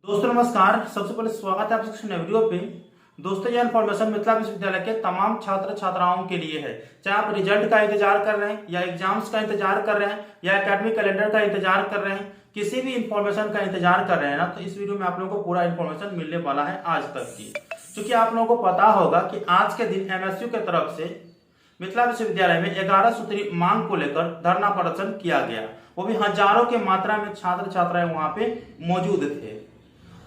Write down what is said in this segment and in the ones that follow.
दोस्तों नमस्कार। सबसे पहले स्वागत है आप सबके नए वीडियो पे। दोस्तों यह इन्फॉर्मेशन मिथिला विश्वविद्यालय के तमाम छात्र छात्राओं के लिए है। चाहे आप रिजल्ट का इंतजार कर रहे हैं या एग्जाम्स का इंतजार कर रहे हैं या एकेडमिक कैलेंडर का इंतजार कर रहे हैं, किसी भी इंफॉर्मेशन का इंतजार कर रहे हैं ना, तो इस वीडियो में आप लोगों को पूरा इन्फॉर्मेशन मिलने वाला है आज तक की। क्योंकि आप लोगों को पता होगा कि आज के दिन एमएसयू की तरफ से मिथिला विश्वविद्यालय में 11 सूत्री मांग को लेकर धरना प्रदर्शन किया गया। वो भी हजारों के मात्रा में छात्र छात्राएं वहां पे मौजूद थे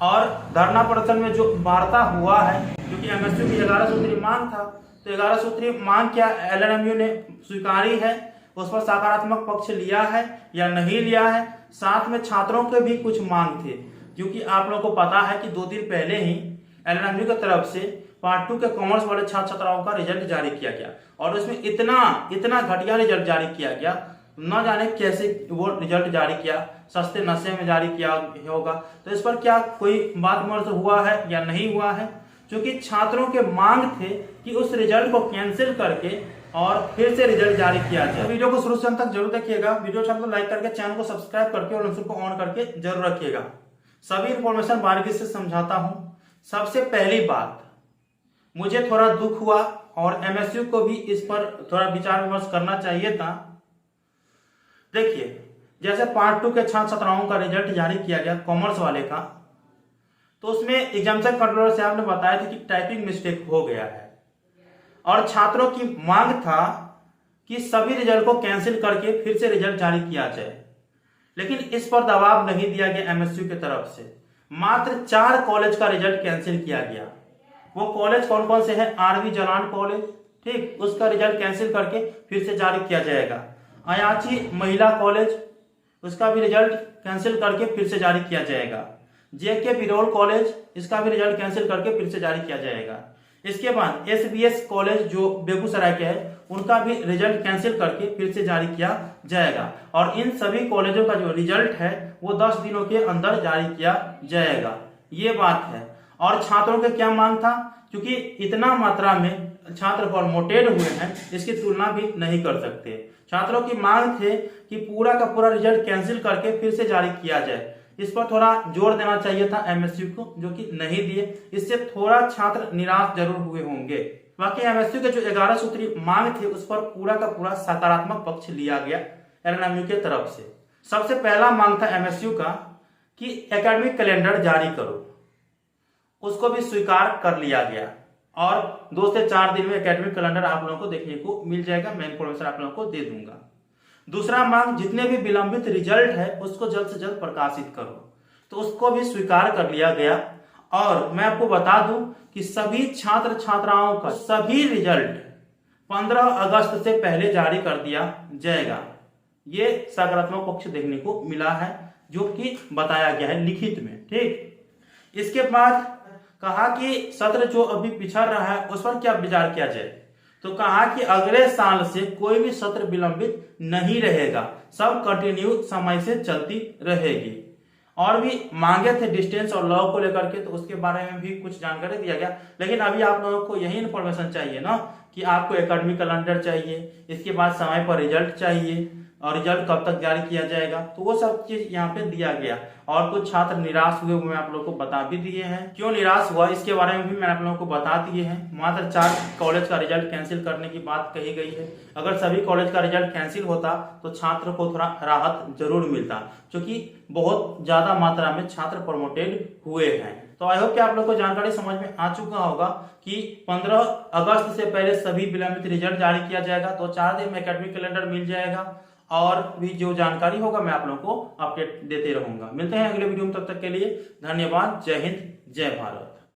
और धरना प्रदर्शन में जो वार्ता हुआ है, क्योंकि एमएसयू की 11 सूत्री मांग था, तो 11 सूत्री मांग क्या एलएनएमयू ने स्वीकारी है, उस पर सकारात्मक पक्ष लिया है या नहीं लिया है। साथ में छात्रों के भी कुछ मांग थे, क्योंकि आप लोगों को पता है कि 2 दिन पहले ही एलएनएमयू की तरफ से पार्ट 2 के कॉमर्स वाले छात्र छात्राओं का रिजल्ट जारी किया गया और उसमें इतना घटिया रिजल्ट जारी किया गया, न जाने कैसे वो रिजल्ट जारी किया, सस्ते नशे में जारी किया होगा। तो इस पर क्या कोई बात विमर्श हुआ है या नहीं हुआ है, क्योंकि छात्रों के मांग थे कि उस रिजल्ट को कैंसिल करके और फिर से रिजल्ट जारी किया जाए। तो वीडियो को शुरू से अंत तक जरूर देखिएगा। वीडियो अच्छा तो लाइक करके चैनल को सब्सक्राइब करके और नोटिफिकेशन को ऑन करके जरूर रखिएगा। सभी इंफॉर्मेशन बारीकी से समझाता हूं। सबसे पहली बात, मुझे थोड़ा दुख हुआ और एमएसयू को भी इस पर थोड़ा विचार विमर्श करना चाहिए था। देखिए, जैसे पार्ट 2 के छात्र छात्राओं का रिजल्ट जारी किया गया कॉमर्स वाले का, तो उसमें एग्जामिनेशन कंट्रोलर साहब ने बताया था कि टाइपिंग मिस्टेक हो गया है और छात्रों की मांग था कि सभी रिजल्ट को कैंसिल करके फिर से रिजल्ट जारी किया जाए। लेकिन इस पर दबाव नहीं दिया गया एमएसयू की तरफ से। मात्र 4 कॉलेज का रिजल्ट कैंसिल किया गया। वो कॉलेज कौन कौन से हैं? आरवी जलान कॉलेज, ठीक, उसका रिजल्ट कैंसिल करके फिर से जारी किया जाएगा। अयाची महिला कॉलेज, उसका भी रिजल्ट कैंसिल करके फिर से जारी किया जाएगा। जेके बिरोल कॉलेज, इसका भी रिजल्ट कैंसिल करके फिर से जारी किया जाएगा। इसके बाद एसबीएस कॉलेज जो बेगूसराय के है, उनका भी रिजल्ट कैंसिल करके फिर से जारी किया जाएगा। और इन सभी कॉलेजों का जो रिजल्ट है वो 10 दिनों के अंदर जारी किया जाएगा। ये बात है। और छात्रों के क्या मांग था, क्योंकि इतना मात्रा में छात्र प्रमोटेड हुए हैं, इसकी तुलना भी नहीं कर सकते। छात्रों की मांग थे कि पूरा का पूरा रिजल्ट कैंसिल करके फिर से जारी किया जाए। इस पर थोड़ा जोर देना चाहिए था एमएसयू को, जो कि नहीं दिए। इससे थोड़ा छात्र निराश जरूर हुए होंगे। बाकी एमएसयू के जो 11 सूत्री मांग थे उस पर पूरा का पूरा सकारात्मक पक्ष लिया गया एलएनएमयू की तरफ से। सबसे पहला मांग था एमएसयू का कि एकेडमिक कैलेंडर जारी करो, उसको भी स्वीकार कर लिया गया और 2 से 4 दिन में एकेडमिक कैलेंडर आप लोगों को देखने को मिल जाएगा। मैं इंफॉर्मेशन आप लोगों को दे दूंगा। दूसरा मांग, जितने भी विलंबित रिजल्ट है उसको जल्द से जल्द प्रकाशित करो, तो उसको भी स्वीकार कर लिया गया। और मैं आपको बता दूं कि सभी छात्र छात्राओं का सभी रिजल्ट 15 अगस्त से पहले जारी कर दिया जाएगा। ये सकारात्मक पक्ष देखने को मिला है, जो कि बताया गया है लिखित में, ठीक। इसके बाद कहा कि सत्र जो अभी पिछड़ रहा है उस पर क्या विचार किया जाए, तो कहा कि अगले साल से कोई भी सत्र विलंबित नहीं रहेगा, सब कंटिन्यू समय से चलती रहेगी। और भी मांगे थे डिस्टेंस और लॉ को लेकर के, तो उसके बारे में भी कुछ जानकारी दिया गया। लेकिन अभी आप लोगों को यही इन्फॉर्मेशन चाहिए ना कि आपको एकेडमिक कैलेंडर चाहिए, इसके बाद समय पर रिजल्ट चाहिए और रिजल्ट कब तक जारी किया जाएगा, तो वो सब चीज यहाँ पे दिया गया। और कुछ छात्र निराश हुए, मैं आप लोगों को बता भी दिए हैं। क्यों निराश हुआ इसके बारे में भी मैंने आप लोगों को बता दिए हैं। मात्र 4 कॉलेज का रिजल्ट कैंसिल करने की बात कही गई है। अगर सभी कॉलेज का रिजल्ट कैंसिल होता तो छात्र को थोड़ा राहत जरूर मिलता, क्योंकि बहुत ज्यादा मात्रा में छात्र प्रमोटेड हुए हैं। तो आई होप कि आप लोग को जानकारी समझ में आ चुका होगा कि 15 अगस्त से पहले सभी विलंबित रिजल्ट जारी किया जाएगा, तो 4 दिन में एकेडमिक कैलेंडर मिल जाएगा। और भी जो जानकारी होगा मैं आप लोगों को अपडेट देते रहूंगा। मिलते हैं अगले वीडियो में, तब तक के लिए धन्यवाद। जय हिंद, जय भारत।